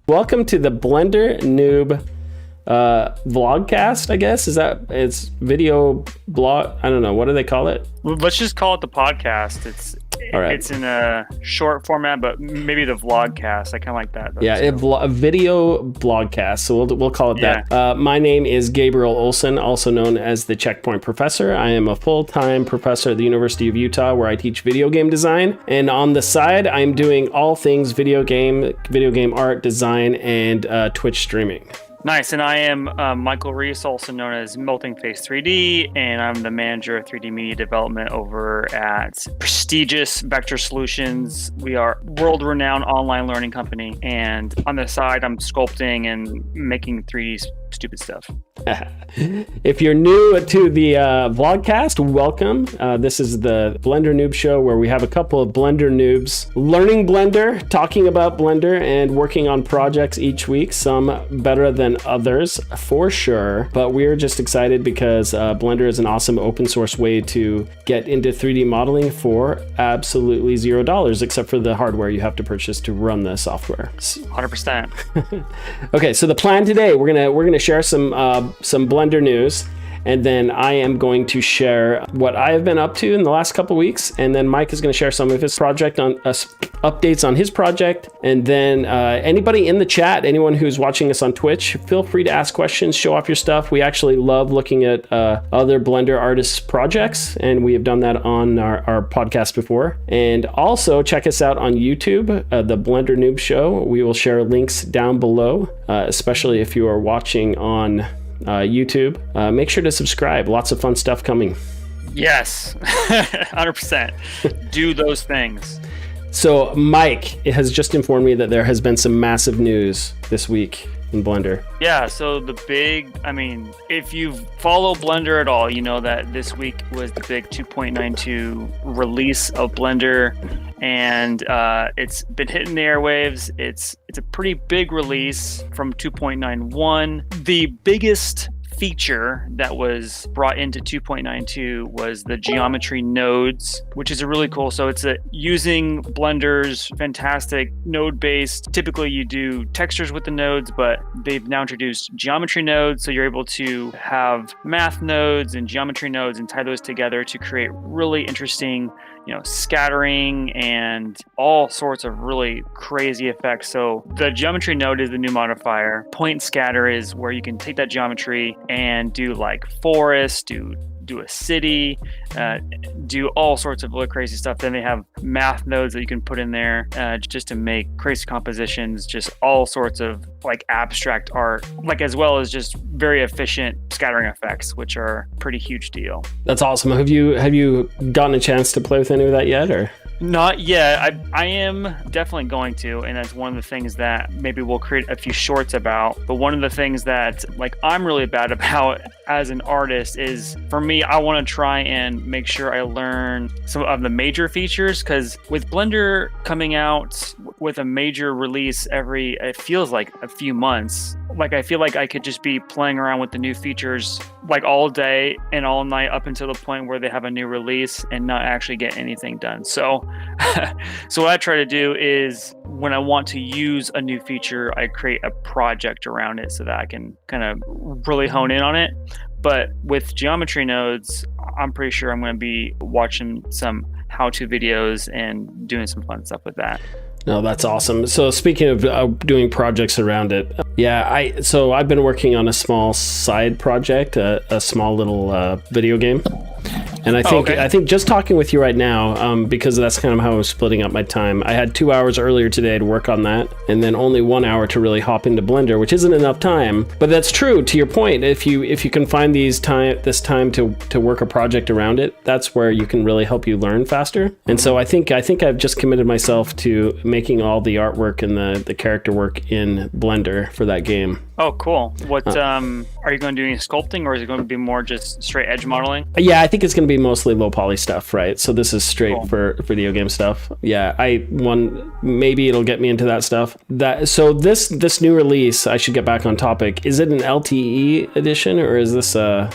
Welcome to the Blender Noob vlogcast, I guess. It's video blog? I don't know. What do they call it? Let's just call it the podcast. All right. It's in a short format, but maybe the vlogcast. I kind of like that. Yeah, a video blogcast. So we'll call it that. My name is Gabriel Olson, also known as the Checkpoint Professor. I am a full-time professor at the University of Utah, where I teach video game design. And on the side, I'm doing all things video game art, design, and Twitch streaming. Nice. And I am Michael Reese, also known as Melting Face 3D, and I'm the manager of 3D media development over at prestigious Vector Solutions. We are world-renowned online learning company, and on the side, I'm sculpting and making 3D stupid stuff. If you're new to the vlogcast, welcome. This is the Blender Noob show, where we have a couple of Blender noobs learning Blender, talking about Blender, and working on projects each week, some better than others for sure. But we're just excited because Blender is an awesome open source way to get into 3D modeling for absolutely $0, except for the hardware you have to purchase to run the software. 100%. Okay, so the plan today, we're gonna share some Blender news, and then I am going to share what I have been up to in the last couple weeks, and then Mike is going to share some of his project on updates on his project, and then anybody in the chat, anyone who's watching us on Twitch, feel free to ask questions, show off your stuff. We actually love looking at other Blender artists' projects, and we have done that on our podcast before. And also check us out on YouTube, the Blender Noob Show. We will share links down below, especially if you are watching on YouTube. Make sure to subscribe. Lots of fun stuff coming. Yes, 100%. Do those things. So Mike has just informed me that there has been some massive news this week in Blender. Yeah, so if you follow Blender at all, you know that this week was the big 2.92 release of Blender, and it's been hitting the airwaves. It's a pretty big release from 2.91. The biggest feature that was brought into 2.92 was the geometry nodes, which is a really cool. So it's using Blender's fantastic node-based. Typically you do textures with the nodes, but they've now introduced geometry nodes. So you're able to have math nodes and geometry nodes and tie those together to create really interesting, scattering and all sorts of really crazy effects. So the geometry node is the new modifier. Point scatter is where you can take that geometry and do like forest, do a city, do all sorts of really crazy stuff. Then they have math nodes that you can put in there just to make crazy compositions, just all sorts of like abstract art, like as well as just very efficient scattering effects, which are a pretty huge deal. That's awesome. Have you gotten a chance to play with any of that yet, or? Not yet. I am definitely going to, and that's one of the things that maybe we'll create a few shorts about. But one of the things that I'm really bad about as an artist is, for me, I want to try and make sure I learn some of the major features, because with Blender coming out with a major release it feels like a few months. I feel like I could just be playing around with the new features all day and all night up until the point where they have a new release and not actually get anything done. So what I try to do is, when I want to use a new feature, I create a project around it so that I can kind of really hone in on it. But with geometry nodes, I'm pretty sure I'm going to be watching some how-to videos and doing some fun stuff with that. No, that's awesome. So speaking of doing projects around it, I've been working on a small side project, a small little video game. And I think just talking with you right now, because that's kind of how I was splitting up my time. I had 2 hours earlier today to work on that, and then only 1 hour to really hop into Blender, which isn't enough time. But that's true, to your point. If you can find this time to work a project around it, that's where you can really help you learn faster. And so I think I've just committed myself to making all the artwork and the character work in Blender for that game. Oh, cool. What are you going to do any sculpting, or is it going to be more just straight edge modeling? Yeah, I think it's going to be mostly low poly stuff, right? So this is straight for video game stuff. Yeah, maybe it'll get me into that stuff. So this new release, I should get back on topic. Is it an LTE edition, or is this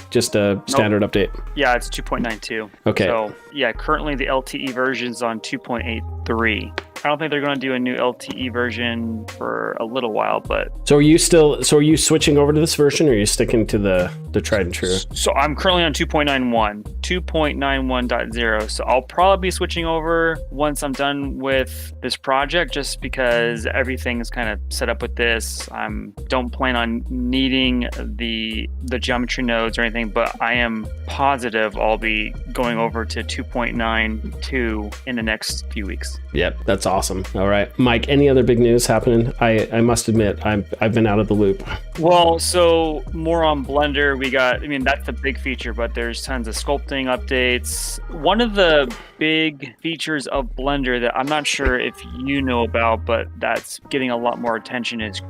just a standard update? Yeah, it's 2.92. Okay. So yeah, currently the LTE version's on 2.83. I don't think they're going to do a new LTE version for a little while, but... So are you switching over to this version, or are you sticking to the tried and true? So I'm currently on 2.91.0. So I'll probably be switching over once I'm done with this project, just because everything is kind of set up with this. I don't plan on needing the geometry nodes or anything, but I am positive I'll be going over to 2.92 in the next few weeks. Yep, that's awesome. All right, Mike, any other big news happening? I must admit, I've been out of the loop. Well, so more on Blender. That's the big feature, but there's tons of sculpting updates. One of the big features of Blender that I'm not sure if you know about, but that's getting a lot more attention is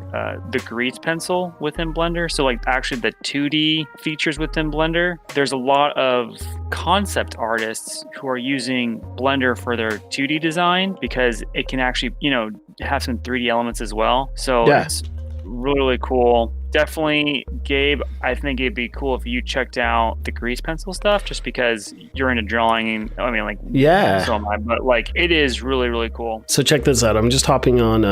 the grease pencil within Blender. So like actually the 2D features within Blender, there's a lot of concept artists who are using Blender for their 2D design because it can actually, have some 3D elements as well. So It's really, really cool. Definitely, Gabe, I think it'd be cool if you checked out the grease pencil stuff, just because you're into drawing. So am I, but it is really, really cool. So check this out. I'm just hopping on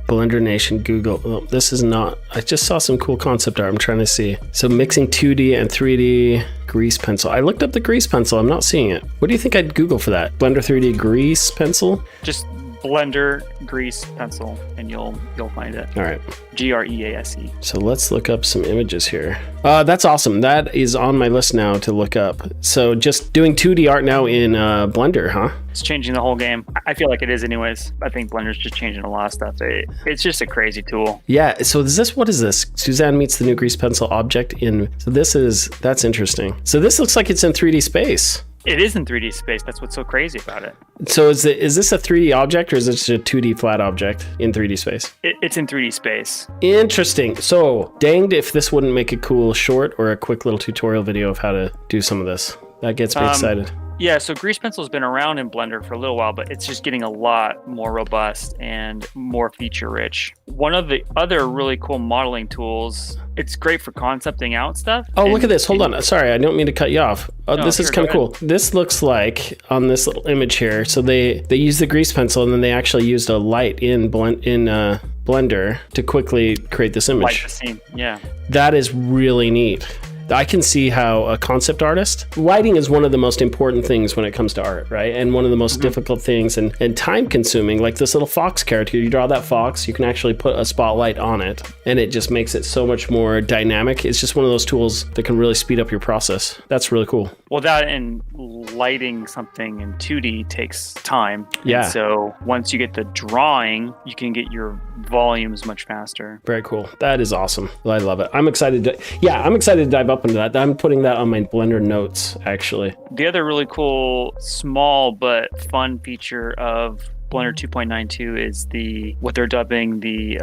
Blender Nation Google. Oh, this is not, I just saw some cool concept art I'm trying to see. So mixing 2D and 3D grease pencil. I looked up the grease pencil. I'm not seeing it. What do you think I'd Google for that? Blender 3D grease pencil? Just Blender grease pencil and you'll find it. All right. GREASE. So let's look up some images here. That's awesome. That is on my list now to look up. So just doing 2D art now in Blender, huh? It's changing the whole game. I feel like it is anyways. I think Blender's just changing a lot of stuff. It's just a crazy tool. Yeah. So what is this? Suzanne meets the new grease pencil object that's interesting. So this looks like it's in 3D space. It is in 3D space. That's what's so crazy about it. So is this a 3D object, or is it a 2D flat object in 3D space? It's in 3D space. Interesting. So danged if this wouldn't make a cool short or a quick little tutorial video of how to do some of this. That gets me excited. Yeah, so grease pencil has been around in Blender for a little while, but it's just getting a lot more robust and more feature rich. One of the other really cool modeling tools, it's great for concepting out stuff. Oh, look at this. Hold on. Sorry, I don't mean to cut you off. This is kind of cool. This looks like on this little image here. So they use the grease pencil and then they actually used a light in Blender to quickly create this image. Light the scene, yeah. That is really neat. I can see how a concept artist, lighting is one of the most important things when it comes to art, right? And one of the most difficult things and time consuming, like this little fox character. You draw that fox, you can actually put a spotlight on it, and it just makes it so much more dynamic. It's just one of those tools that can really speed up your process. That's really cool. Well, that and lighting something in 2D takes time. Yeah. And so once you get the drawing, you can get your volumes much faster. Very cool. That is awesome. I love it. I'm excited to dive up into that. I'm putting that on my Blender notes, actually. The other really cool, small but fun feature of Blender 2.92 is what they're dubbing the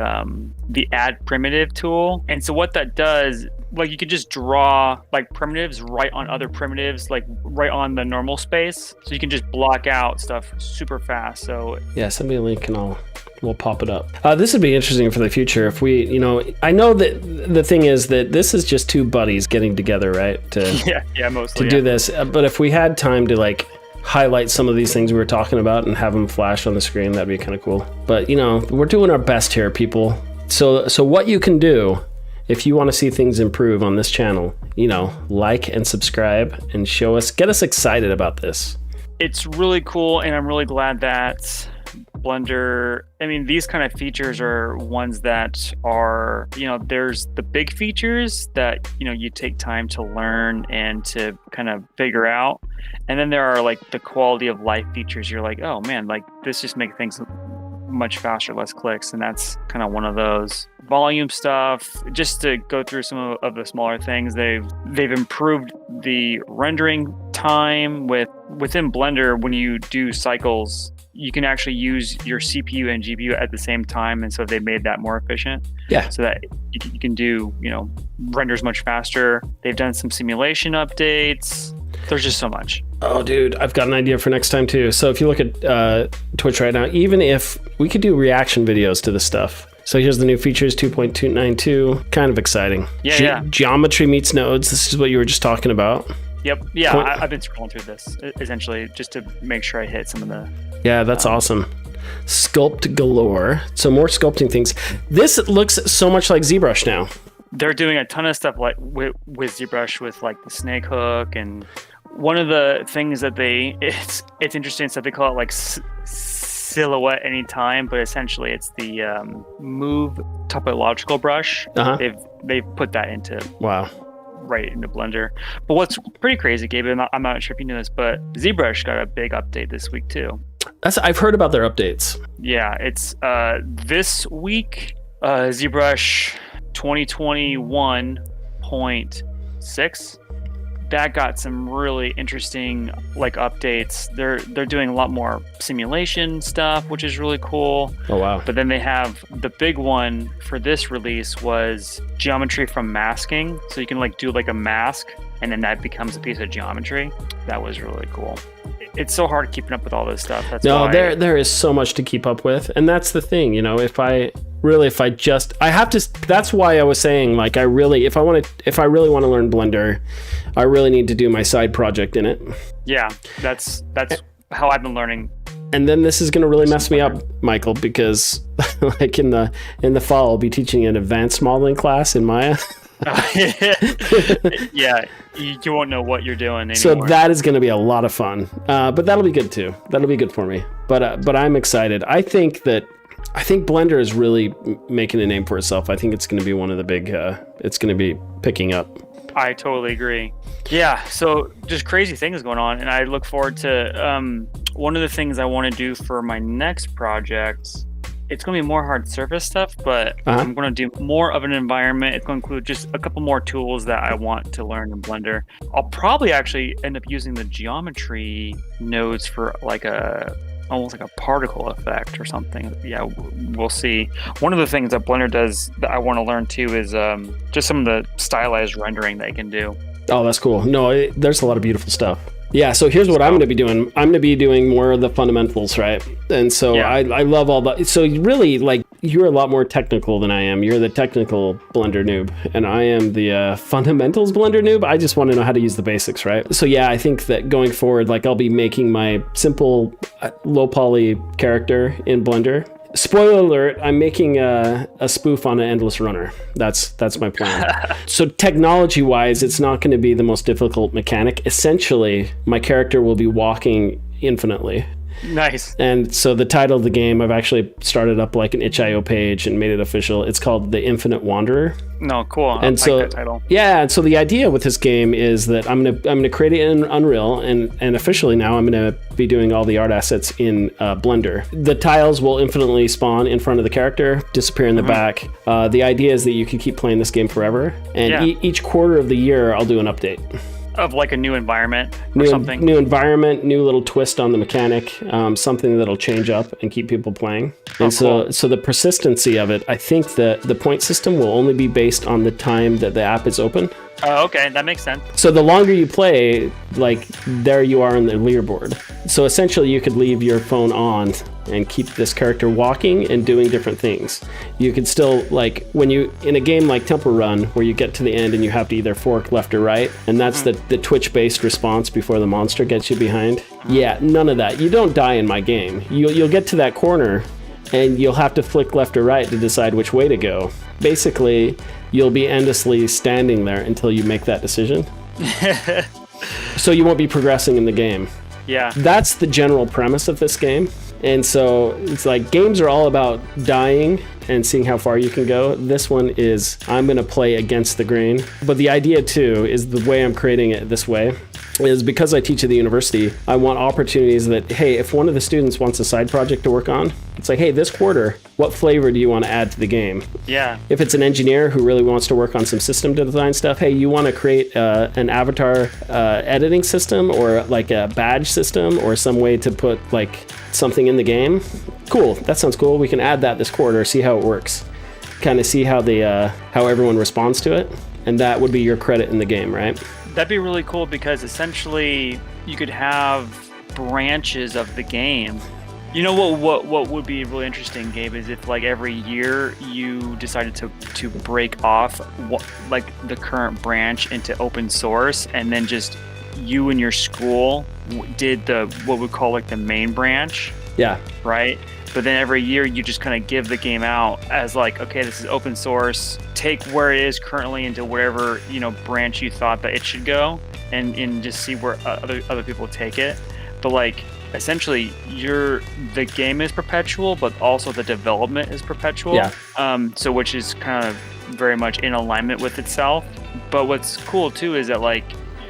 add primitive tool. And so what that does, like you could just draw like primitives right on other primitives, like right on the normal space. So you can just block out stuff super fast. So yeah, send me a link and we'll pop it up. This would be interesting for the future if we, I know that the thing is that this is just two buddies getting together, right? Mostly. To do this. But if we had time to highlight some of these things we were talking about and have them flash on the screen, that'd be kind of cool. But, we're doing our best here, people. So what you can do if you want to see things improve on this channel, like and subscribe and get us excited about this. It's really cool, and I'm really glad that Blender, these kind of features are ones that are, there's the big features that, you take time to learn and to kind of figure out. And then there are the quality of life features. You're like, oh man, this just makes things much faster, less clicks. And that's kind of one of those. Volume stuff, just to go through some of the smaller things, they've improved the rendering time within Blender. When you do cycles, you can actually use your CPU and GPU at the same time, and so they made that more efficient. Yeah. So that you can do renders much faster. They've done some simulation updates. There's just so much. Oh, dude, I've got an idea for next time too. So if you look at Twitch right now, even if we could do reaction videos to this stuff. So here's the new features, 2.292. Kind of exciting. Yeah. Geometry meets nodes. This is what you were just talking about. Yep. Yeah, I've been scrolling through this essentially just to make sure I hit some of the... Yeah, that's awesome. Sculpt galore. So more sculpting things. This looks so much like ZBrush now. They're doing a ton of stuff like with ZBrush with like the snake hook, and one of the things that it's interesting. So they call it like silhouette anytime, but essentially it's the move topological brush. They've put that into right into Blender. But what's pretty crazy, Gabe, I'm not sure if you knew this, but ZBrush got a big update this week too. I've heard about their updates. Yeah, it's this week. ZBrush 2021.6. That got some really interesting like updates. They're doing a lot more simulation stuff, which is really cool. Oh wow. But then they have the big one for this release was geometry from masking. So you can like do like a mask and then that becomes a piece of geometry. That was really cool. It's so hard keeping up with all this stuff. That's there is so much to keep up with, and that's the thing, you know. That's why I was saying, like, if I really want to learn Blender, I really need to do my side project in it. Yeah, that's how I've been learning. And then this is going to really mess me up, Michael, because like in the fall, I'll be teaching an advanced modeling class in Maya. Yeah, you won't know what you're doing anymore. So that is going to be a lot of fun, but that'll be good too. That'll be good for me. But I'm excited. I think Blender is really making a name for itself. I think it's going to be one of the big. It's going to be picking up. I totally agree. Yeah, so just crazy things going on, and I look forward to one of the things I want to do for my next project. It's going to be more hard surface stuff, but I'm going to do more of an environment. It's going to include just a couple more tools that I want to learn in Blender. I'll probably actually end up using the geometry nodes for like almost like a particle effect or something. Yeah, we'll see. One of the things that Blender does that I want to learn too is just some of the stylized rendering they can do. Oh, that's cool. No, there's a lot of beautiful stuff. Yeah, so here's what I'm going to be doing. I'm going to be doing more of the fundamentals, right? And so I love all that. So really, like, you're a lot more technical than I am. You're the technical Blender noob, and I am the fundamentals Blender noob. I just want to know how to use the basics, right? So yeah, I think that going forward, like, I'll be making my simple low poly character in Blender. Spoiler alert, I'm making a spoof on an endless runner. That's my plan. So technology-wise, it's not going to be the most difficult mechanic. Essentially, my character will be walking infinitely. Nice. And so the title of the game, I've actually started up like an itch.io page and made it official. It's called The Infinite Wanderer. No, cool. I like that title. Yeah, and so the idea with this game is that I'm gonna create it in Unreal, and officially now I'm gonna be doing all the art assets in Blender. The tiles will infinitely spawn in front of the character, disappear in the back. The idea is that you can keep playing this game forever, and each quarter of the year I'll do an update. Of like a new environment or something? New environment, new little twist on the mechanic, something that'll change up and keep people playing. And so the persistency of it, I think that the point system will only be based on the time that the app is open. Oh, okay, that makes sense. So the longer you play, like, there you are in the leaderboard. So essentially you could leave your phone on and keep this character walking and doing different things. You could still, like, when you, in a game like Temple Run, where you get to the end and you have to either fork left or right, and that's the twitch-based response before the monster gets you behind. Yeah, none of that. You don't die in my game. You'll get to that corner, and you'll have to flick left or right to decide which way to go. Basically, you'll be endlessly standing there until you make that decision. So you won't be progressing in the game. Yeah. That's the general premise of this game. And so it's like games are all about dying and seeing how far you can go. This one is I'm going to play against the grain. But the idea too is the way I'm creating it this way is because I teach at the university, I want opportunities that, hey, if one of the students wants a side project to work on, it's like, hey, this quarter, what flavor do you want to add to the game? Yeah. If it's an engineer who really wants to work on some system design stuff, hey, you want to create an avatar editing system or like a badge system or some way to put like something in the game? Cool, that sounds cool. We can add that this quarter, see how it works. Kind of see how how everyone responds to it. And that would be your credit in the game, right? That'd be really cool because essentially you could have branches of the game. You know what would be really interesting, Gabe, is if like every year you decided to break off like the current branch into open source, and then just you and your school did what we call like the main branch, Yeah. Right. But then every year you just kind of give the game out as like, okay, this is open source. Take where it is currently into wherever, branch you thought that it should go, and just see where other people take it. But like, essentially, the game is perpetual, but also the development is perpetual. Yeah. So which is kind of very much in alignment with itself. But what's cool too is that like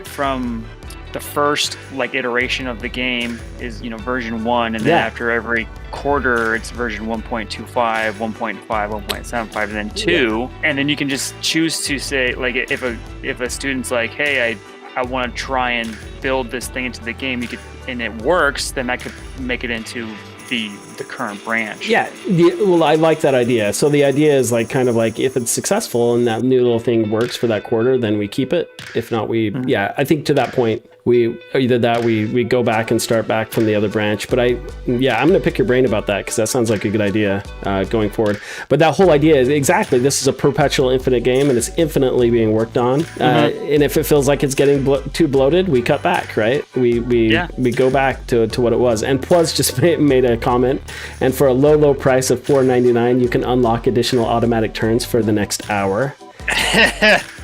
from the first like iteration of the game is version 1, and then after every quarter it's version 1.25, 1.5, 1.75, and then 2, and then you can just choose to say, like, if a student's like, hey, I want to try and build this thing into the game, you could, and it works, then that could make it into the current branch. Yeah, well, I like that idea. So the idea is like kind of like, if it's successful and that new little thing works for that quarter, then we keep it. If not, I think to that point, we go back and start back from the other branch. But I'm going to pick your brain about that, because that sounds like a good idea going forward. But that whole idea is exactly, this is a perpetual infinite game, and it's infinitely being worked on. And if it feels like it's getting too bloated, we cut back, right? We go back to what it was. And Pwas just made a comment, and for a low price of $4.99, you can unlock additional automatic turns for the next hour.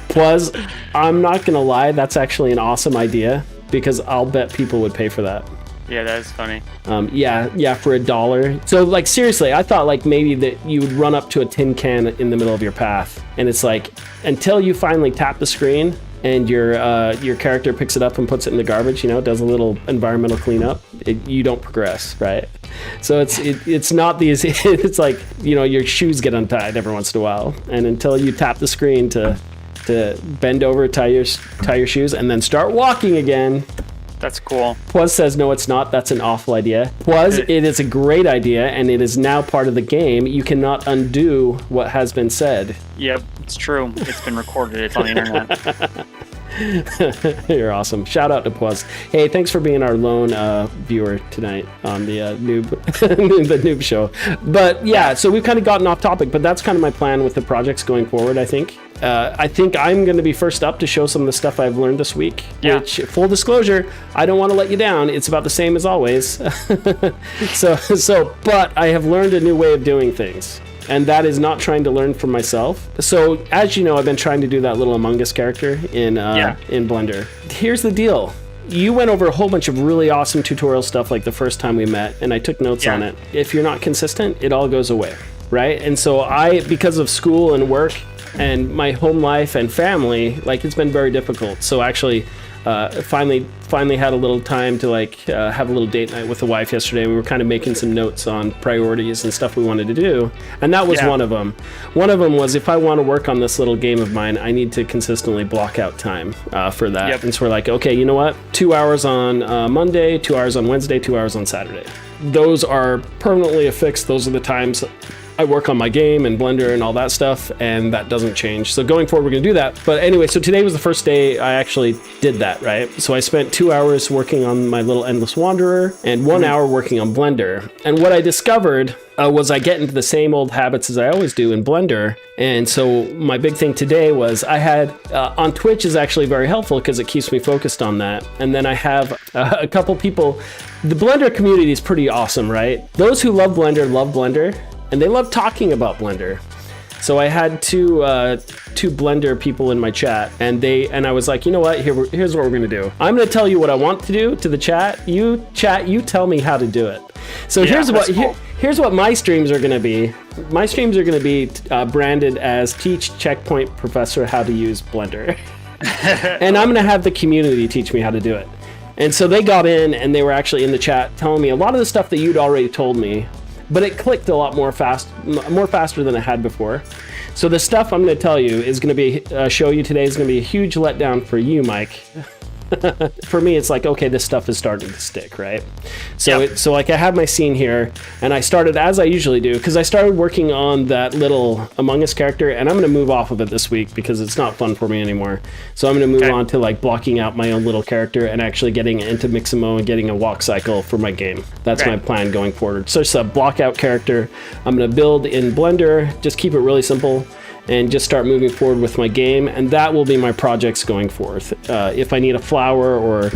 Pwas, I'm not gonna lie, that's actually an awesome idea, because I'll bet people would pay for that. Yeah, that is funny. For $1. So like, seriously, I thought like maybe that you would run up to a tin can in the middle of your path, and it's like, until you finally tap the screen and your character picks it up and puts it in the garbage, does a little environmental cleanup, you don't progress, right? So it's not these, it's like, your shoes get untied every once in a while, and until you tap the screen to bend over, tie your shoes, and then start walking again. That's cool. Pwas says, no, it's not. That's an awful idea. Pwas, it is a great idea, and it is now part of the game. You cannot undo what has been said. Yep, it's true. It's been recorded. It's on the internet. You're awesome. Shout out to Pwas. Hey, thanks for being our lone viewer tonight on the noob the noob show. But yeah, so we've kind of gotten off topic, but that's kind of my plan with the projects going forward, I think. I think I'm going to be first up to show some of the stuff I've learned this week. Yeah. Which, full disclosure, I don't want to let you down. It's about the same as always. But I have learned a new way of doing things. And that is not trying to learn from myself. So, as you know, I've been trying to do that little Among Us character in Blender. Here's the deal. You went over a whole bunch of really awesome tutorial stuff like the first time we met, and I took notes on it. If you're not consistent, it all goes away, right? And so because of school and work and my home life and family, like, it's been very difficult. So actually, finally had a little time to have a little date night with the wife yesterday. We were kind of making some notes on priorities and stuff we wanted to do, and that was one of them. One of them was, if I want to work on this little game of mine, I need to consistently block out time for that. Yep. And so we're like, okay, you know what? 2 hours on Monday, 2 hours on Wednesday, 2 hours on Saturday. Those are permanently affixed. Those are the times I work on my game and Blender and all that stuff, and that doesn't change. So going forward, we're going to do that. But anyway, so today was the first day I actually did that, right? So I spent 2 hours working on my little Endless Wanderer and 1 hour working on Blender. And what I discovered was I get into the same old habits as I always do in Blender. And so my big thing today was I had, on Twitch is actually very helpful because it keeps me focused on that. And then I have a couple people. The Blender community is pretty awesome, right? Those who love Blender, and they love talking about Blender. So I had two Blender people in my chat, and I was like, you know what? Here's what we're gonna do. I'm gonna tell you what I want to do to the chat. You tell me how to do it. So here's what my streams are gonna be. My streams are gonna be branded as Teach Checkpoint Professor How to Use Blender, and I'm gonna have the community teach me how to do it. And so they got in, and they were actually in the chat telling me a lot of the stuff that you'd already told me. But it clicked a lot more faster than it had before. So the stuff I'm going to tell you is going to be show you today is going to be a huge letdown for you, Mike. For me, it's like, okay, this stuff is starting to stick, right? So I have my scene here, and I started as I usually do, because I started working on that little Among Us character, and I'm going to move off of it this week because it's not fun for me anymore. So I'm going to move on to blocking out my own little character and actually getting into Mixamo and getting a walk cycle for my game. That's my plan going forward. So it's a block out character. I'm going to build in Blender, just keep it really simple, and just start moving forward with my game, and that will be my projects going forth. If I need a flower or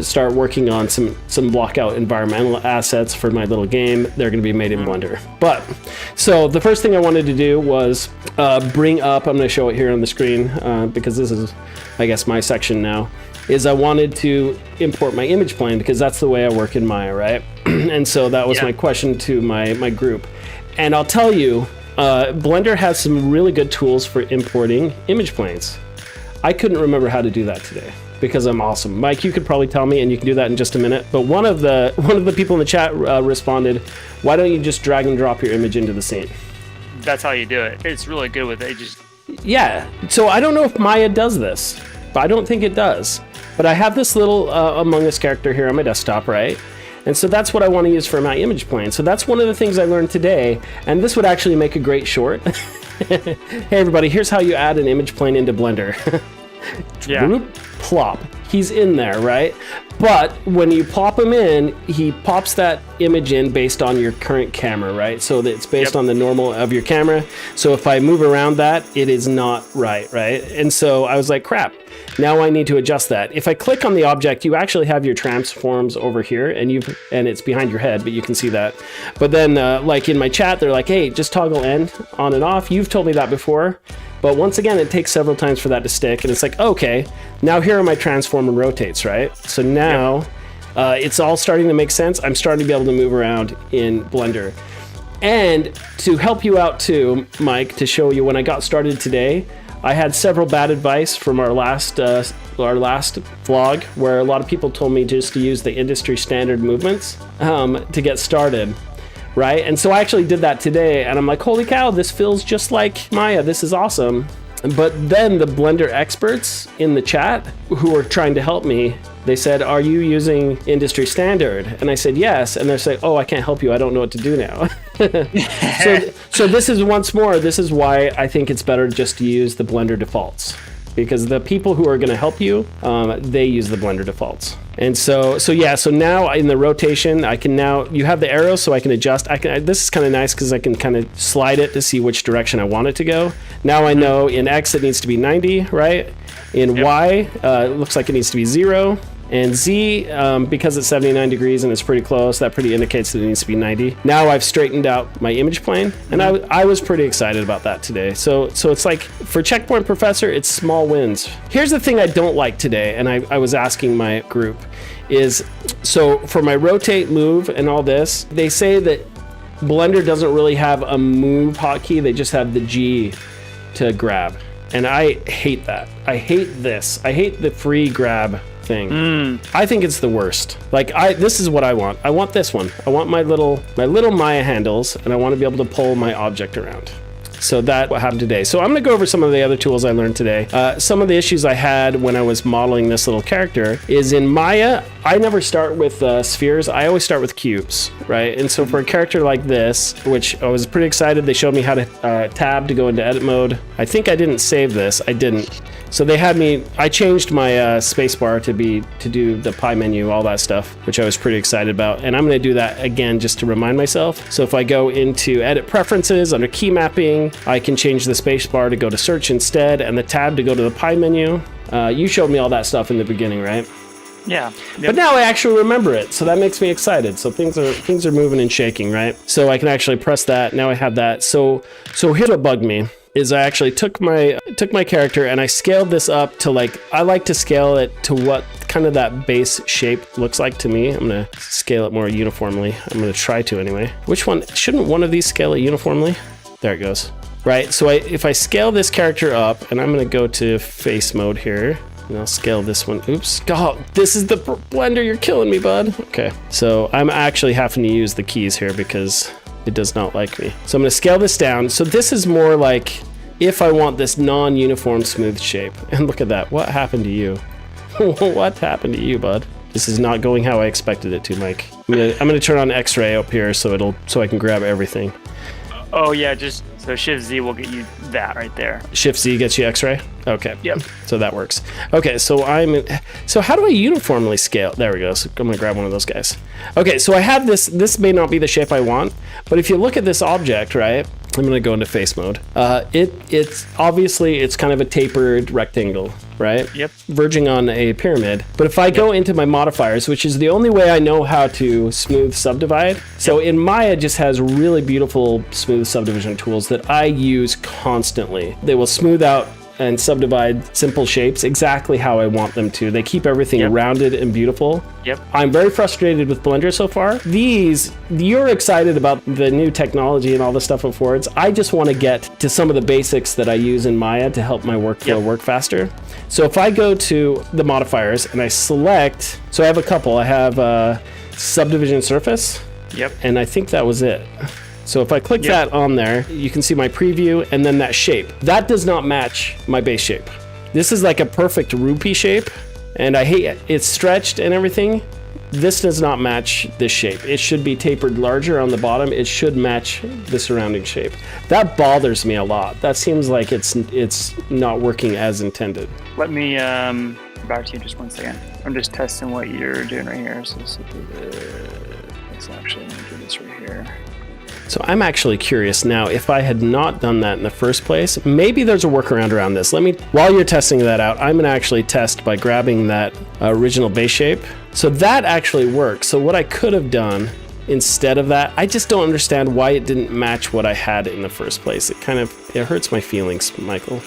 start working on some block out environmental assets for my little game. They're going to be made in Blender. But so the first thing I wanted to do was bring up, I'm going to show it here on the screen because this is, I guess, my section now, is I wanted to import my image plane because that's the way I work in Maya, right? And so that was my question to my group. And I'll tell you, Blender has some really good tools for importing image planes. I couldn't remember how to do that today because I'm awesome. Mike, you could probably tell me, and you can do that in just a minute. But one of the people in the chat responded, "Why don't you just drag and drop your image into the scene?" That's how you do it. It's really good with it. Yeah. So I don't know if Maya does this, but I don't think it does. But I have this little Among Us character here on my desktop, right? And so that's what I want to use for my image plane. So that's one of the things I learned today. And this would actually make a great short. Hey, everybody, here's how you add an image plane into Blender. Plop. He's in there, right? But when you plop him in, he pops that image in based on your current camera, right? So that it's based on the normal of your camera. So if I move around that, it is not right? And so I was like, crap. Now I need to adjust that. If I click on the object, you actually have your transforms over here, and it's behind your head, but you can see that. But then, like in my chat, they're like, "Hey, just toggle end on and off." You've told me that before, but once again, it takes several times for that to stick, and it's like, okay, now here are my transform and rotates, right? So now it's all starting to make sense. I'm starting to be able to move around in Blender. And to help you out too, Mike, to show you when I got started today, I had several bad advice from our last vlog where a lot of people told me just to use the industry standard movements to get started, right? And so I actually did that today, and I'm like, holy cow, this feels just like Maya. This is awesome. But then the Blender experts in the chat who were trying to help me, they said, "Are you using industry standard?" And I said, "Yes." And they're saying, "Oh, I can't help you. I don't know what to do now." So this is once more, this is why I think it's better just to use the Blender defaults, because the people who are going to help you, they use the Blender defaults. And so now in the rotation, you have the arrows, so I can adjust. This is kind of nice because I can kind of slide it to see which direction I want it to go. Now I know in X it needs to be 90, right? In Y, it looks like it needs to be 0. And Z, because it's 79 degrees and it's pretty close, that pretty indicates that it needs to be 90. Now I've straightened out my image plane, and I was pretty excited about that today. So it's like, for Checkpoint Professor, it's small wins. Here's the thing I don't like today, and I was asking my group, is, so for my rotate, move, and all this, they say that Blender doesn't really have a move hotkey, they just have the G to grab. And I hate that. I hate this. I hate the free grab thing. I think it's the worst. Like, this is what I want. I want this one. I want my little Maya handles, and I want to be able to pull my object around. So that's what happened today. So I'm going to go over some of the other tools I learned today. Some of the issues I had when I was modeling this little character is in Maya, I never start with spheres. I always start with cubes, right? And so for a character like this, which I was pretty excited, they showed me how to tab to go into edit mode. I think I didn't save this. I didn't. So they had me, I changed my spacebar to do the pie menu, all that stuff, which I was pretty excited about. And I'm going to do that again just to remind myself. So if I go into edit preferences under key mapping, I can change the spacebar to go to search instead, and the tab to go to the pie menu. You showed me all that stuff in the beginning, right? Yeah. But now I actually remember it, so that makes me excited. So things are moving and shaking, right? So I can actually press that. Now I have that. So here's what bugged me. Is I actually took my character and I scaled this up to, like, I like to scale it to what kind of that base shape looks like to me. I'm gonna scale it more uniformly. I'm gonna try to anyway. Which one? Shouldn't one of these scale it uniformly? There it goes. Right, so if I scale this character up, and I'm gonna go to face mode here, and I'll scale this one. Oops, God, this is the Blender, you're killing me, bud. Okay, so I'm actually having to use the keys here because it does not like me. So I'm gonna scale this down. So this is more like if I want this non-uniform smooth shape. And look at that, what happened to you? What happened to you, bud? This is not going how I expected it to, Mike. I'm gonna turn on X-ray up here so I can grab everything. Oh yeah, so Shift Z will get you that right there. Shift Z gets you X-ray? Okay. Yep. So that works. Okay, so how do I uniformly scale? There we go. So I'm gonna grab one of those guys. Okay, so I have this may not be the shape I want, but if you look at this object, right? I'm gonna go into face mode. It's obviously, it's kind of a tapered rectangle. right? Yep. Verging on a pyramid. But if I go into my modifiers, which is the only way I know how to smooth subdivide. So in Maya, it just has really beautiful smooth subdivision tools that I use constantly. They will smooth out and subdivide simple shapes exactly how I want them to. They keep everything rounded and beautiful. Yep. I'm very frustrated with Blender so far. You're excited about the new technology and all the stuff it affords. I just want to get to some of the basics that I use in Maya to help my workflow work faster. So if I go to the modifiers and I select, so I have a couple. I have Subdivision Surface. Yep. And I think that was it. So if I click that on there, you can see my preview and then that shape. That does not match my base shape. This is like a perfect rupee shape, and I hate it. It's stretched and everything. This does not match this shape. It should be tapered larger on the bottom. It should match the surrounding shape. That bothers me a lot. That seems like it's not working as intended. Let me back to you just 1 second. I'm just testing what you're doing right here. So let's actually do this right here. So I'm actually curious now, if I had not done that in the first place, maybe there's a workaround around this. While you're testing that out, I'm gonna actually test by grabbing that original base shape. So that actually works. So what I could have done instead of that, I just don't understand why it didn't match what I had in the first place. It hurts my feelings, Michael.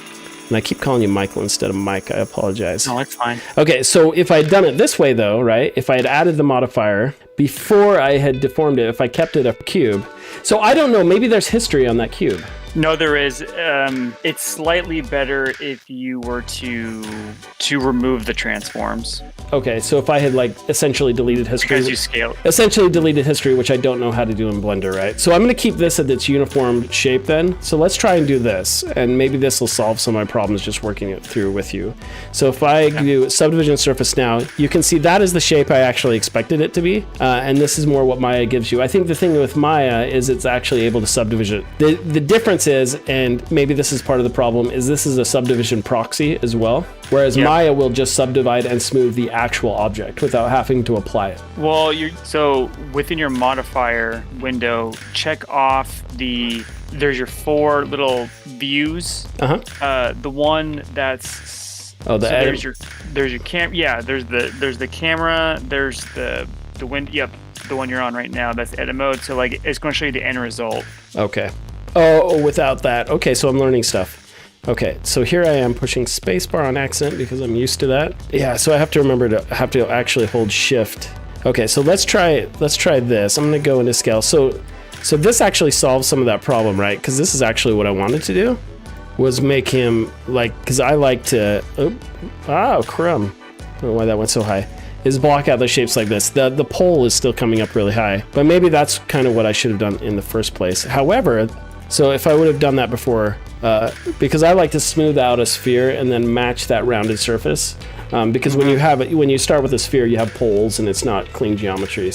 And I keep calling you Michael instead of Mike. I apologize. No, it's fine. Okay, so if I had done it this way though, right? If I had added the modifier before I had deformed it, if I kept it a cube. So I don't know, maybe there's history on that cube. No, there is. It's slightly better if you were to remove the transforms. Okay, so if I had essentially deleted history. Because you scale. Essentially deleted history, which I don't know how to do in Blender, right? So I'm going to keep this at its uniform shape then. So let's try and do this, and maybe this will solve some of my problems just working it through with you. So if I do Subdivision Surface now, you can see that is the shape I actually expected it to be, and this is more what Maya gives you. I think the thing with Maya is it's actually able to subdivision. The difference is, and maybe this is part of the problem, is this is a subdivision proxy as well, whereas Maya will just subdivide and smooth the actual object without having to apply it. Well, so within your modifier window, check off there's your 4 little views. The one that's there's your cam. Yeah, there's the camera. There's the wind. Yep, the one you're on right now. That's edit mode. So it's going to show you the end result. Okay. Oh, without that. Okay, so I'm learning stuff. Okay, so here I am pushing spacebar on accident because I'm used to that. Yeah, so I have to remember to actually hold shift. Okay, so let's try this. I'm gonna go into scale. So this actually solves some of that problem, right? Because this is actually what I wanted to do, was make him because I like to, crumb. I don't know why that went so high. Is block out the shapes like this. The pole is still coming up really high, but maybe that's kind of what I should have done in the first place. However, so if I would have done that before, because I like to smooth out a sphere and then match that rounded surface, because when you start with a sphere, you have poles and it's not clean geometry.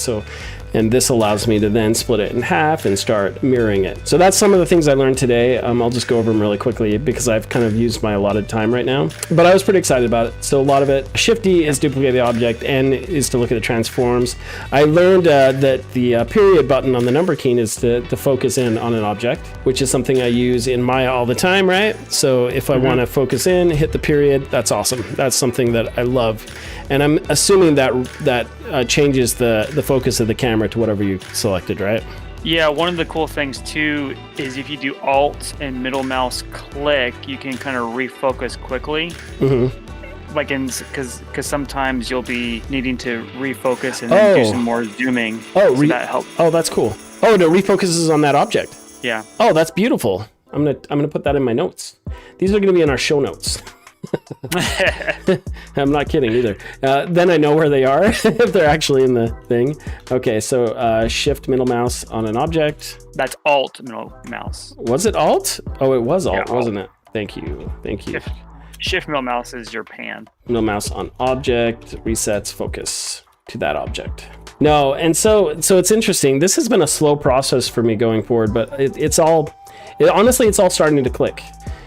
And this allows me to then split it in half and start mirroring it. So that's some of the things I learned today. I'll just go over them really quickly because I've kind of used my allotted time right now. But I was pretty excited about it. So a lot of it, Shift D is duplicate the object, N is to look at the transforms. I learned that the period button on the number key is to focus in on an object, which is something I use in Maya all the time, right? So if I want to focus in, hit the period, that's awesome. That's something that I love. And I'm assuming that changes the focus of the camera to whatever you selected, right? Yeah, one of the cool things too is if you do Alt and middle mouse click, you can kind of refocus quickly. Because sometimes you'll be needing to refocus and then do some more zooming. That helps. Oh, that's cool. Oh, no, refocuses on that object. Yeah. Oh, that's beautiful. I'm gonna put that in my notes. These are gonna be in our show notes. I'm not kidding either. Then I know where they are if they're actually in the thing. Okay, so shift middle mouse on an object. That's Alt middle mouse. Was it Alt? Oh, it was Alt, yeah, wasn't it? Thank you. Shift middle mouse is your pan. Middle mouse on object, resets focus to that object. No, and so it's interesting. This has been a slow process for me going forward, but honestly, it's all starting to click.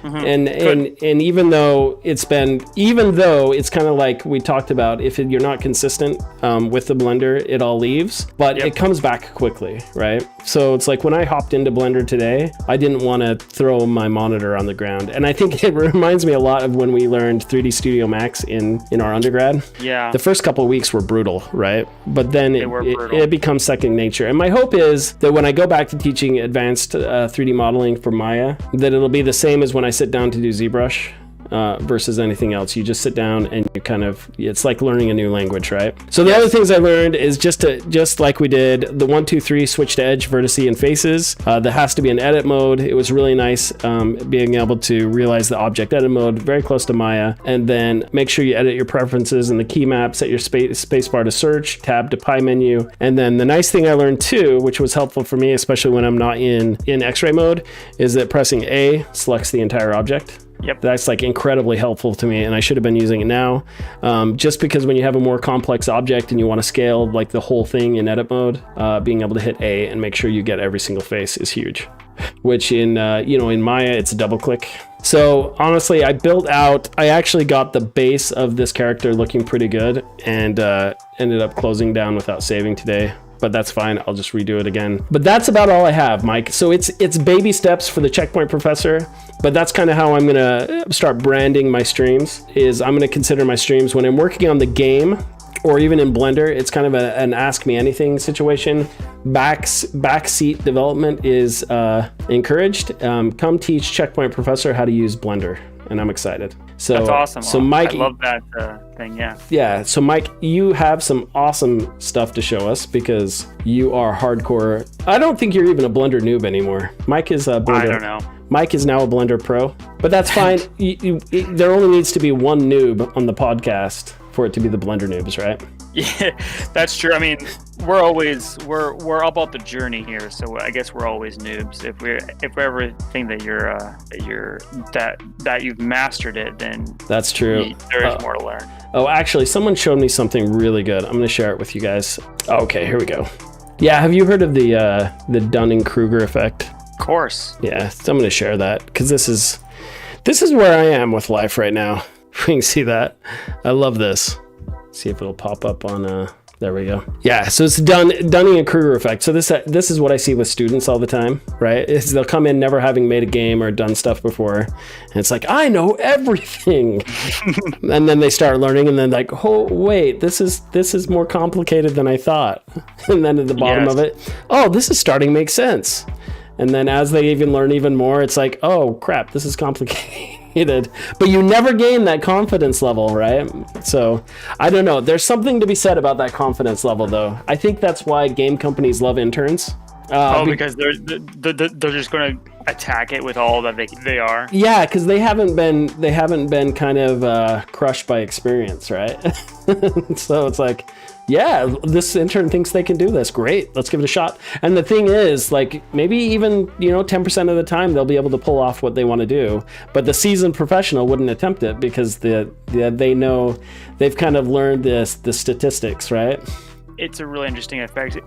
And even though it's kind of like we talked about, if you're not consistent with the Blender, it all leaves, but it comes back quickly, right? So it's like when I hopped into Blender today, I didn't want to throw my monitor on the ground. And I think it reminds me a lot of when we learned 3D Studio Max in our undergrad. Yeah. The first couple of weeks were brutal, right? But then it becomes second nature. And my hope is that when I go back to teaching advanced 3D modeling for Maya, that it'll be the same as when I sit down to do ZBrush. Versus anything else. You just sit down and you it's like learning a new language, right? So the other things I learned is just like we did the 1, 2, 3 switch to edge, vertice, and faces. There has to be an edit mode. It was really nice being able to realize the object edit mode, very close to Maya, and then make sure you edit your preferences in the key map, set your space bar to search, tab to pie menu. And then the nice thing I learned too, which was helpful for me, especially when I'm not in X-ray mode, is that pressing A selects the entire object. Yep. That's like incredibly helpful to me, and I should have been using it now. Just because when you have a more complex object and you want to scale like the whole thing in edit mode, being able to hit A and make sure you get every single face is huge. Which in Maya it's a double click. So honestly, I actually got the base of this character looking pretty good, and ended up closing down without saving today. But that's fine. I'll just redo it again. But that's about all I have, Mike. So it's baby steps for the Checkpoint Professor. But that's kind of how I'm going to start branding my streams, is I'm going to consider my streams when I'm working on the game or even in Blender. It's kind of an ask me anything situation. Backseat development is encouraged. Come teach Checkpoint Professor how to use Blender. And I'm excited. So that's awesome. So Mike, I love that thing. Yeah. Yeah. So Mike, you have some awesome stuff to show us because you are hardcore. I don't think you're even a Blender noob anymore. Mike is a Blender. I don't know. Mike is now a Blender pro, but that's fine. There only needs to be one noob on the podcast for it to be the Blender Noobs, right? Yeah, that's true. I mean, we're all about the journey here, so I guess we're always noobs. If we ever think that that you've mastered it, then that's true. There is more to learn. Oh, actually, someone showed me something really good. I'm going to share it with you guys. Okay, here we go. Yeah, have you heard of the Dunning-Kruger Effect? Of course. Yeah, so I'm going to share that because this is where I am with life right now. We can see that. I love this. See if it'll pop up on there we go. Yeah, so it's Dunning-Kruger Effect. So this is what I see with students all the time, right? Is they'll come in never having made a game or done stuff before, and it's like, I know everything. And then they start learning, and then like, oh wait, this is more complicated than I thought. And then at the bottom of it, oh, this is starting to make sense. And then as they learn even more, it's like, oh crap, this is complicated. But you never gain that confidence level, right? So I don't know. There's something to be said about that confidence level, though. I think that's why game companies love interns. Because they're just going to attack it with all that they are. Yeah, because they haven't been kind of crushed by experience, right? So it's like, yeah, this intern thinks they can do this. Great, let's give it a shot. And the thing is, like, maybe even 10% of the time they'll be able to pull off what they want to do. But the seasoned professional wouldn't attempt it because they know they've kind of learned the statistics, right? It's a really interesting effect.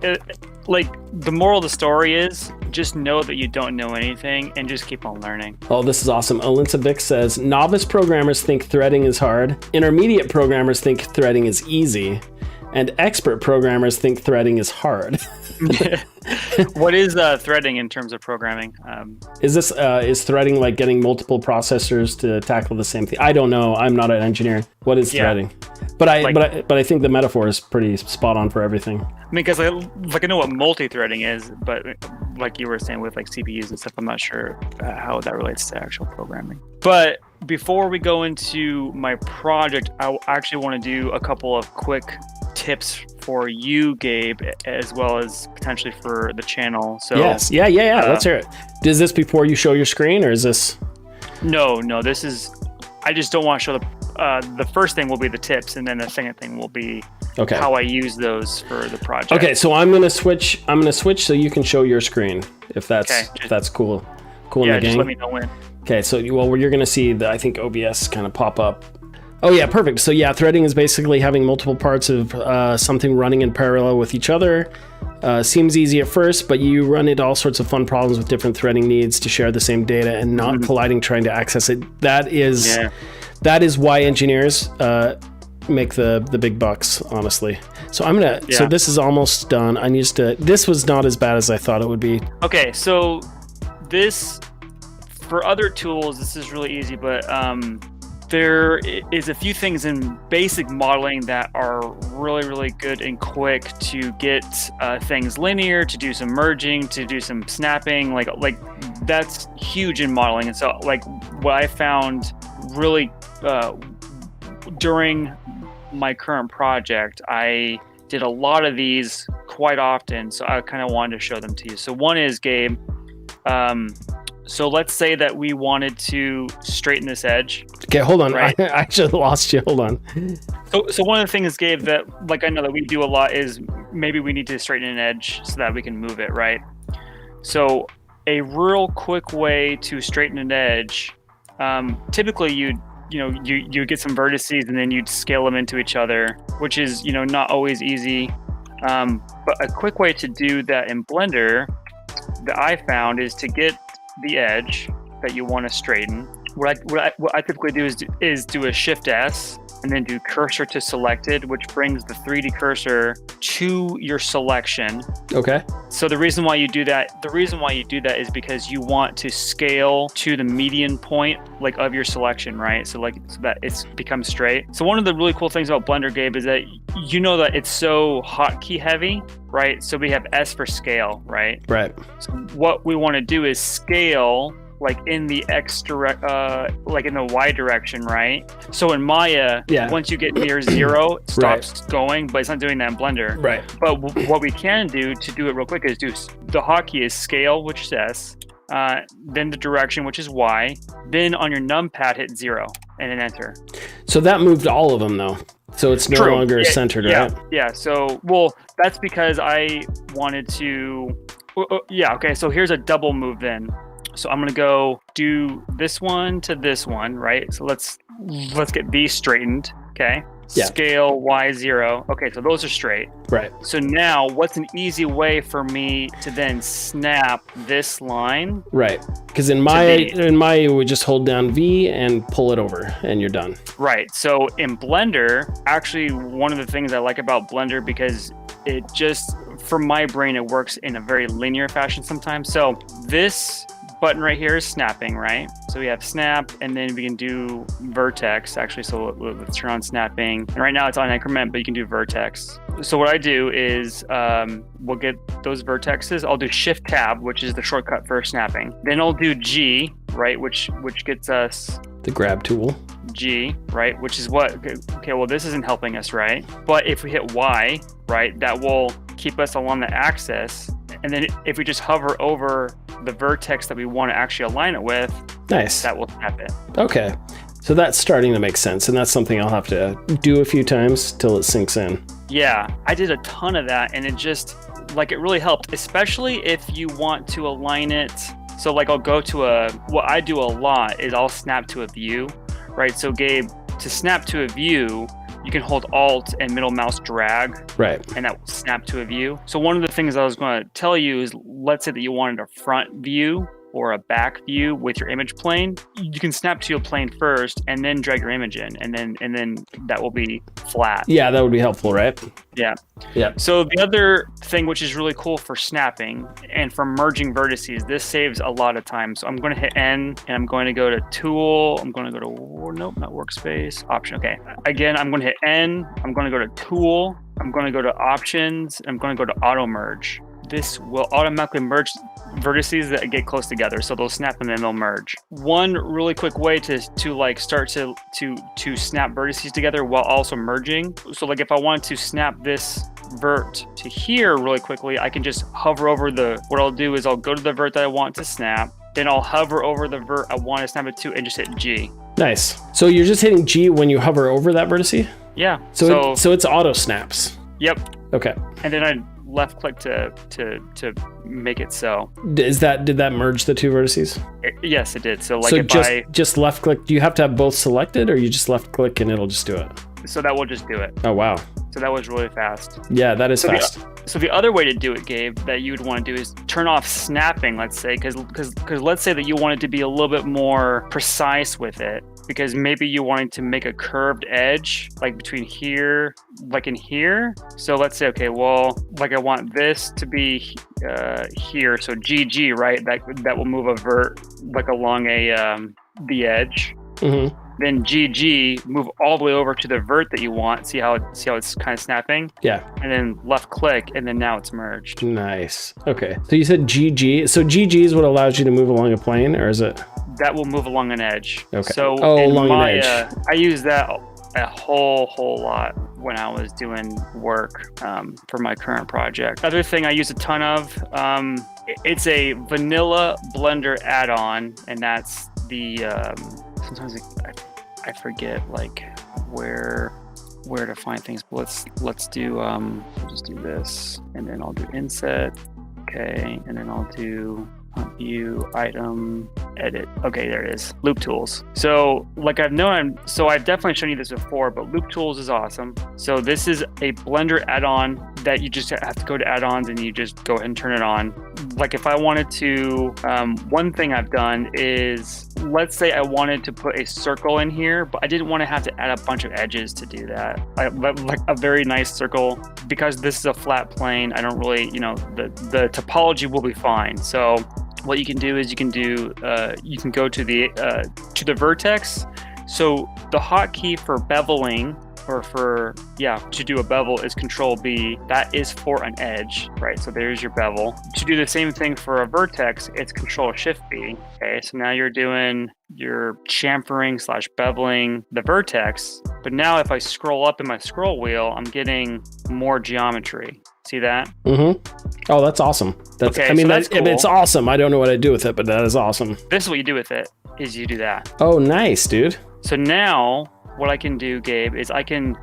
Like, the moral of the story is just know that you don't know anything and just keep on learning. Oh, this is awesome. Alinsa Vic says, novice programmers think threading is hard. Intermediate programmers think threading is easy. And expert programmers think threading is hard. What is threading in terms of programming? Is threading like getting multiple processors to tackle the same thing? I don't know. I'm not an engineer. What is threading? But I think the metaphor is pretty spot on for everything. I mean, because I know what multi-threading is, but like you were saying with like CPUs and stuff, I'm not sure how that relates to actual programming. But before we go into my project, I actually want to do a couple of quick tips for you, Gabe, as well as potentially for the channel. So yes, yeah. Let's hear it. Is this before you show your screen, or is this? No. This is. I just don't want to show the first thing will be the tips, and then the second thing will be how I use those for the project. Okay, so I'm gonna switch so you can show your screen if that's cool. Cool in the game. Just let me know when. Okay, so you're gonna see I think OBS kind of pop up. Oh yeah, perfect. So yeah, threading is basically having multiple parts of something running in parallel with each other. Seems easy at first, but you run into all sorts of fun problems with different threading needs to share the same data and not colliding trying to access it. That is why engineers make the big bucks, honestly. So I'm gonna. So this is almost done. This was not as bad as I thought it would be. Okay, so this for other tools, this is really easy, but there is a few things in basic modeling that are really, really good and quick to get things linear, to do some merging, to do some snapping. Like that's huge in modeling. And so, like what I found really during my current project, I did a lot of these quite often. So I kind of wanted to show them to you. So one is, Gabe. So let's say that we wanted to straighten this edge. Okay, hold on. Right? I actually lost you. Hold on. So one of the things, Gabe, that like I know that we do a lot is maybe we need to straighten an edge so that we can move it, right? So a real quick way to straighten an edge, typically you get some vertices and then you'd scale them into each other, which is not always easy. But a quick way to do that in Blender that I found is to get the edge that you want to straighten. What I typically do is do a Shift S and then do cursor to selected, which brings the 3D cursor to your selection. Okay. So the reason why you do that is because you want to scale to the median point of your selection, right? So that it's becomes straight. So one of the really cool things about Blender, Gabe, is that that it's so hotkey heavy, right? So we have S for scale, right? Right. So what we want to do is scale in the X direct, in the Y direction, right? So in Maya, once you get near 0, it stops going, but it's not doing that in Blender. Right. But what we can do to do it real quick is do the hotkey is scale, which is S, then the direction, which is Y, then on your numpad hit 0 and then enter. So that moved all of them though. So it's no longer centered, right? Yeah. So, that's because I wanted to. Okay. So here's a double move then. So I'm gonna go do this one to this one, right? So let's get these straightened, okay? Yeah. Scale Y0. Okay, so those are straight. Right. So now, what's an easy way for me to then snap this line? Right. Because in Maya, we just hold down V and pull it over, and you're done. Right. So in Blender, actually, one of the things I like about Blender, because it just, for my brain, it works in a very linear fashion sometimes. So this button right here is snapping, right? So we have snap, and then we can do vertex, actually. So let's turn on snapping. And right now it's on increment, but you can do vertex. So what I do is we'll get those vertexes. I'll do Shift Tab, which is the shortcut for snapping. Then I'll do G, right, which gets us the grab tool. G, right, which is what, okay, well, this isn't helping us, right? But if we hit Y, right, that will keep us along the axis. And then if we just hover over the vertex that we want to actually align it with, nice, that will snap it. Okay. So that's starting to make sense. And that's something I'll have to do a few times till it sinks in. Yeah, I did a ton of that, and it just, it really helped, especially if you want to align it. So I'll go to what I do a lot is I'll snap to a view, right? So Gabe, to snap to a view, you can hold Alt and middle mouse drag, right, and that will snap to a view. So one of the things I was going to tell you is, let's say that you wanted a front view or a back view with your image plane. You can snap to a plane first and then drag your image in, and then that will be flat. Yeah, that would be helpful, right? Yeah. Yeah. So the other thing which is really cool for snapping and for merging vertices, this saves a lot of time. So I'm going to hit N, and I'm going to go to Tool. I'm going to go to, nope, not Workspace, Option. Okay. Again, I'm going to hit N. I'm going to go to Tool. I'm going to go to Options. I'm going to go to Auto Merge. This will automatically merge vertices that get close together, so they'll snap and then they'll merge. One really quick way to start to snap vertices together while also merging. So if I wanted to snap this vert to here really quickly, I can just hover over what I'll do is I'll go to the vert that I want to snap, then I'll hover over the vert I want to snap it to and just hit G. Nice. So you're just hitting G when you hover over that vertice? Yeah. So it's auto snaps. Yep. Okay. And then I left click to make it so. Did that merge the two vertices? Yes, it did. So just left click. Do you have to have both selected, or you just left click and it'll just do it? So that will just do it. Oh wow. So that was really fast. Yeah, that is fast. So the other way to do it, Gabe, that you would want to do is turn off snapping, let's say, because let's say that you wanted to be a little bit more precise with it, because maybe you wanted to make a curved edge, like between here, like in here. So let's say, okay, well, like I want this to be here. So GG, right? That will move a vert like along the edge. Mm-hmm. Then GG, move all the way over to the vert that you want. See how it's kind of snapping? Yeah. And then left click, and then now it's merged. Nice. Okay. So you said GG. So GG is what allows you to move along a plane, or is it? That will move along an edge. Okay. So along an edge. I use that a whole lot when I was doing work for my current project. Other thing I use a ton of, it's a vanilla Blender add-on, and that's the sometimes I forget like where to find things, but let's do just do this, and then I'll do inset, okay, and then I'll do view item edit. Okay, there it is. Loop tools. So like I've definitely shown you this before, but loop tools is awesome. So this is a Blender add-on that you just have to go to add-ons and you just go ahead and turn it on. Like if I wanted to, one thing I've done is, let's say I wanted to put a circle in here, but I didn't want to have to add a bunch of edges to do that. Like a very nice circle, because this is a flat plane, I don't really, the topology will be fine. So what you can do is you can go to the vertex. So the hotkey for beveling, or to do a bevel, is Control B. That is for an edge, right? So there's your bevel. To do the same thing for a vertex, it's Control Shift B. Okay, so now you're chamfering / beveling the vertex. But now if I scroll up in my scroll wheel, I'm getting more geometry. See that? Mm-hmm. Oh, that's awesome. That's cool. It's awesome. I don't know what I do with it, but that is awesome. This is what you do with it, is you do that. Oh, nice, dude. So now what I can do, Gabe, is I can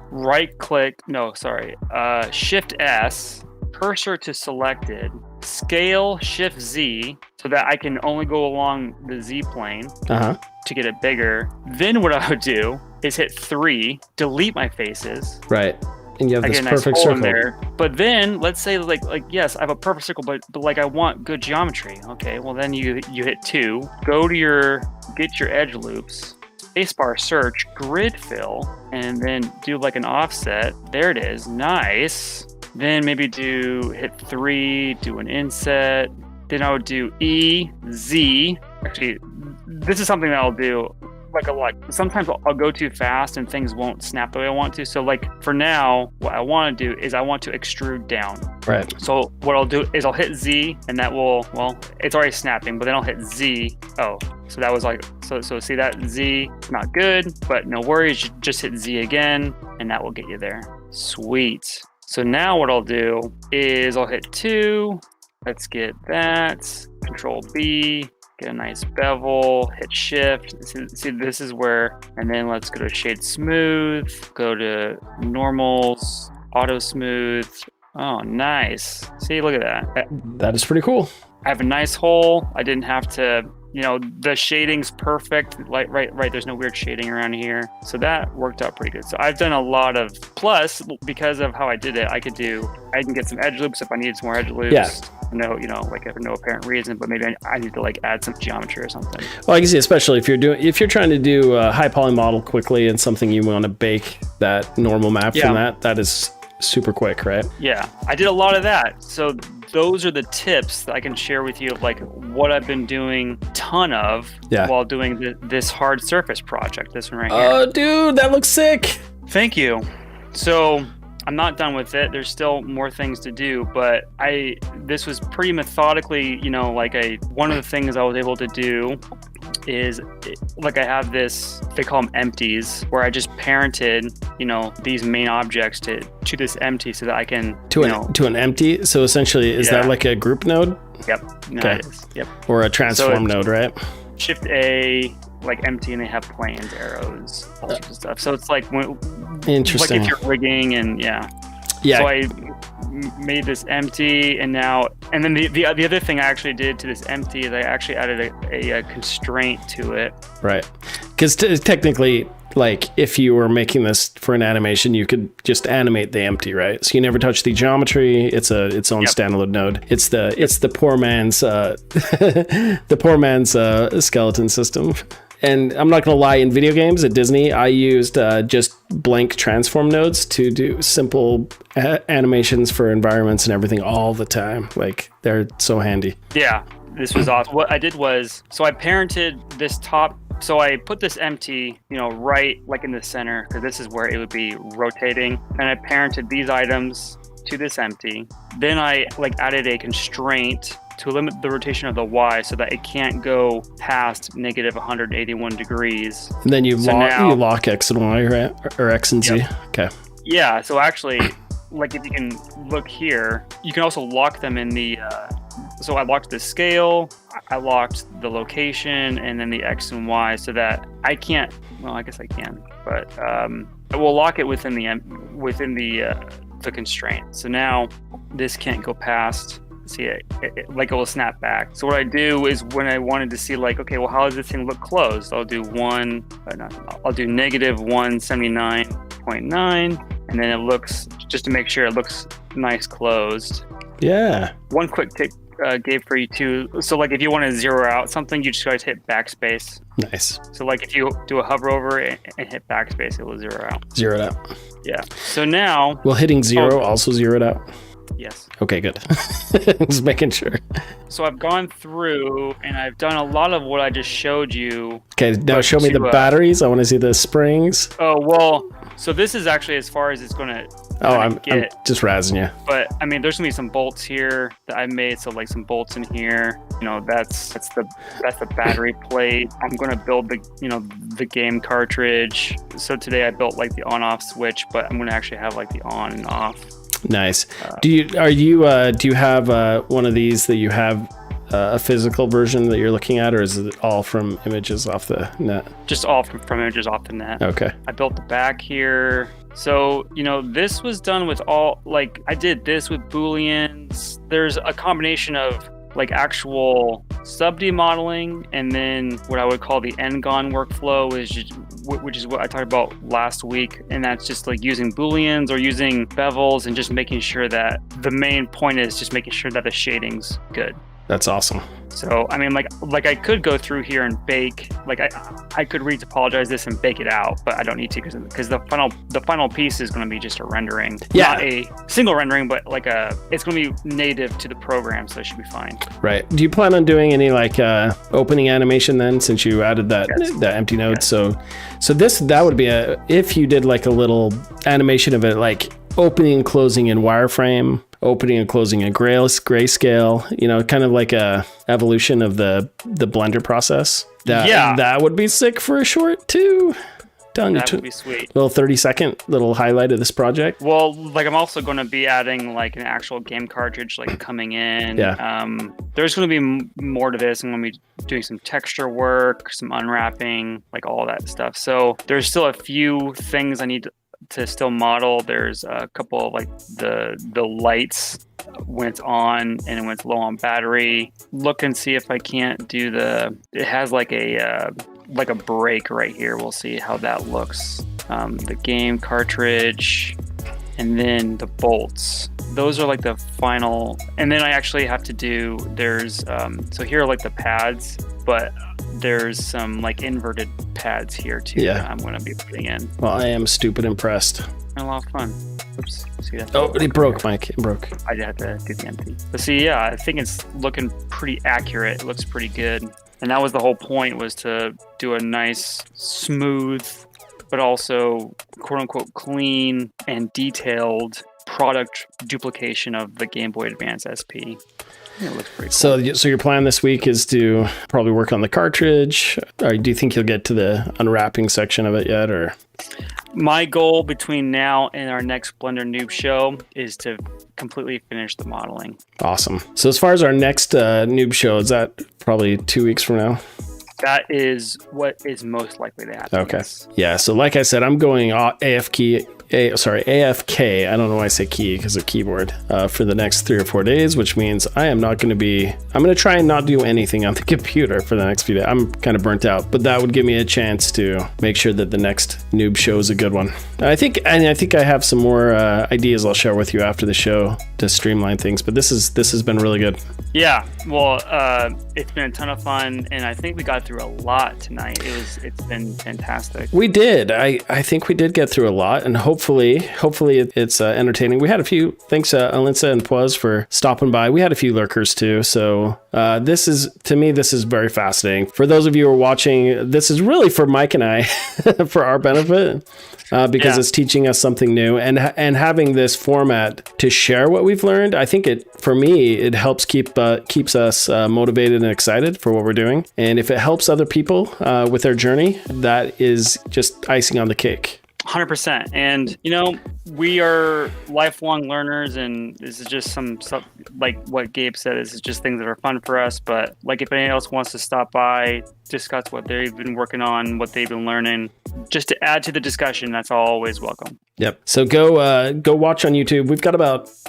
Shift S, cursor to selected, scale Shift Z, so that I can only go along the Z plane to get it bigger. Then what I would do is hit 3, delete my faces. Right. And you have this nice perfect hole circle in there. But then let's say like yes, I have a perfect circle, but like I want good geometry. Okay, well then you hit 2, go to get your edge loops, spacebar search, grid fill, and then do like an offset. There it is. Nice. Then maybe hit 3, do an inset. Then I would do E, Z. Actually, this is something that I'll do like a lot. Sometimes I'll go too fast and things won't snap the way I want to. So like for now, what I want to do is I want to extrude down. Right. So what I'll do is I'll hit Z, and that will, well, it's already snapping, but then I'll hit Z. Oh, so that was like, so see that Z, not good, but no worries. You just hit Z again, and that will get you there. Sweet. So now what I'll do is I'll hit 2. Let's get that. Control B. Get a nice bevel, hit shift. See, this is where, and then let's go to shade smooth, go to normals, auto smooth. Oh, nice. See, look at that. That is pretty cool. I have a nice hole. I didn't have to, the shading's perfect. Like, right. There's no weird shading around here. So that worked out pretty good. So I've done a lot of, plus because of how I did it, I can get some edge loops if I needed some more edge loops. Yeah. No, for no apparent reason, but maybe I need to like add some geometry or something. Well, I can see, especially if you're trying to do a high poly model quickly and something you want to bake that normal map from that is super quick, right? Yeah, I did a lot of that. So those are the tips that I can share with you of like what I've been doing ton of while doing this hard surface project. This one right here. Oh, dude, that looks sick. Thank you. So I'm not done with it. There's still more things to do, but this was pretty methodically, one of the things I was able to do is like I have this, they call them empties, where I just parented, these main objects to this empty so that I can to an empty. So essentially, is that like a group node? Yep. No, okay. It is. Yep. Or a transform node, right? Shift A, like empty, and they have planes, arrows, all sorts of stuff. So it's like interesting. Like if you're rigging and yeah. So I made this empty, and then the other thing I actually did to this empty is I actually added a constraint to it. Right. Because technically, like if you were making this for an animation, you could just animate the empty, right? So you never touch the geometry. It's its own standalone node. It's the poor man's the poor man's skeleton system. And I'm not gonna lie, in video games at Disney, I used just blank transform nodes to do simple animations for environments and everything all the time. Like, they're so handy. Yeah, this was awesome. What I did was, so I parented this top. So I put this empty, right like in the center, because this is where it would be rotating. And I parented these items to this empty. Then I added a constraint to limit the rotation of the Y so that it can't go past negative 181 degrees. And then you lock X and Y, right? Or X and Z. Yep. Okay. Yeah, so actually, if you can look here, you can also lock them in the... so I locked the scale, I locked the location, and then the X and Y so that I can't... Well, I guess I can, but I will lock it within the constraint. So now this can't go past... See it will snap back. So what I do is when I wanted to see okay, well, how does this thing look closed? I'll do negative 179.9, and then it looks, just to make sure it looks nice closed. Yeah. One quick tip gave for you too. So if you want to zero out something, you just gotta hit backspace. Nice. So if you do a hover over it and hit backspace, it will zero out. Zero it out. Yeah. So now. Will hitting zero also zero it out? Yes. Okay, good. Just making sure. So I've gone through and I've done a lot of what I just showed you. Okay, now show me the batteries. I want to see the springs. Oh, well, so this is actually as far as it's going to I'm just razzing you. But, I mean, there's going to be some bolts here that I made. So, some bolts in here. That's the battery plate. I'm going to build the game cartridge. So today I built, the on-off switch, but I'm going to actually have, the on and off. Nice. Do you have one of these that you have a physical version that you're looking at, or is it all from images off the net? Just all from images off the net. Okay. I built the back here. So, this was done with I did this with Booleans. There's a combination of actual sub-D modeling, and then what I would call the Ngon workflow, which is what I talked about last week, and that's just using Booleans or using bevels and just making sure that the main point is just making sure that the shading's good. That's awesome. So, I mean, I could go through here and bake, I could retopologize this and bake it out, but I don't need to because the final piece is going to be just a rendering. Yeah. Not a single rendering, but it's going to be native to the program, so it should be fine. Right. Do you plan on doing any opening animation then, since you added that empty node? Yes. So that would be if you did a little animation of it, opening and closing in wireframe, opening and closing in grayscale, kind of like a evolution of the Blender process. That would be sick for a short too. Done. That would be sweet. Little 30-second little highlight of this project. Well, I'm also going to be adding an actual game cartridge coming in. Yeah. There's going to be more to this. I'm going to be doing some texture work, some unwrapping, all that stuff. So there's still a few things I need to still model. There's a couple of the lights when it's on and when it's low on battery. Look and see if I can't do it has a break right here. We'll see how that looks. The game cartridge and then the bolts. Those are the final, and then I actually have to do, there's so here are the pads, but there's some inverted pads here too. Yeah. That I'm going to be putting in. Well, I am stupid impressed. A lot of fun. Oops. See that? Oh, it broke, Mike. It broke. I had to do the empty. But see, yeah, I think it's looking pretty accurate. It looks pretty good. And that was the whole point, was to do a nice, smooth, but also quote unquote clean and detailed product duplication of the Game Boy Advance SP. It looks pretty cool. So your plan this week is to probably work on the cartridge. Or do you think you'll get to the unwrapping section of it yet, or? My goal between now and our next Blender Noob show is to completely finish the modeling. Awesome. So as far as our next Noob show, is that probably 2 weeks from now? That is what is most likely to happen. Okay. Yes. Yeah. So like I said, I'm going AFK. I don't know why I say key because of keyboard for the next 3 or 4 days, which means I'm going to try and not do anything on the computer for the next few days. I'm kind of burnt out, but that would give me a chance to make sure that the next noob show is a good one. I think I have some more ideas I'll share with you after the show to streamline things, but this has been really good. Yeah. Well, it's been a ton of fun, and I think we got through a lot tonight. It's been fantastic. We did. I think we did get through a lot, and hopefully it's entertaining. We had a few. Thanks, Alyssa and Poz, for stopping by. We had a few lurkers too. So this is very fascinating. For those of you who are watching, this is really for Mike and I, for our benefit. Because it's teaching us something new, and having this format to share what we've learned, I think it helps keeps us motivated and excited for what we're doing. And if it helps other people with their journey, that is just icing on the cake. 100%. And we are lifelong learners, and this is just some stuff like what Gabe said. This is just things that are fun for us. But like, if anyone else wants to stop by, discuss what they've been working on, what they've been learning, just to add to the discussion, that's always welcome. Yep. So go watch on YouTube.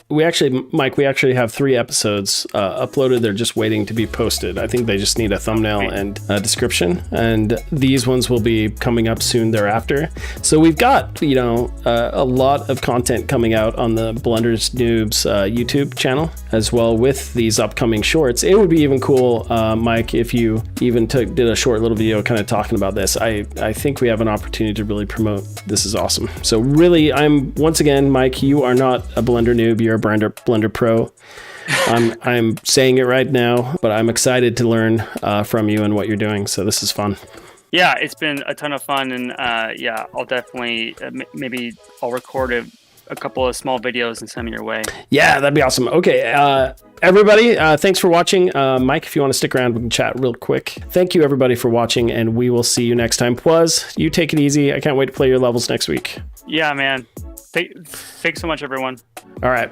We actually have 3 episodes uploaded. They're just waiting to be posted. I think they just need a thumbnail and a description, and these ones will be coming up soon thereafter. So we've got a lot of content coming out on the Blender Noobs YouTube channel as well with these upcoming shorts. It would be even cool, Mike, if you even did a short little video kind of talking about this. I think we have an opportunity to really promote. This is awesome. So really, once again, Mike, you are not a Blender noob. You're a Blender pro. I'm saying it right now, but I'm excited to learn from you and what you're doing. So this is fun. Yeah, it's been a ton of fun, and I'll definitely maybe I'll record a couple of small videos and send them your way. Yeah, that'd be awesome. Okay, everybody, thanks for watching. Mike, if you want to stick around, we can chat real quick. Thank you, everybody, for watching, and we will see you next time. Plus, you take it easy. I can't wait to play your levels next week. Yeah, man. Thanks so much, everyone. All right.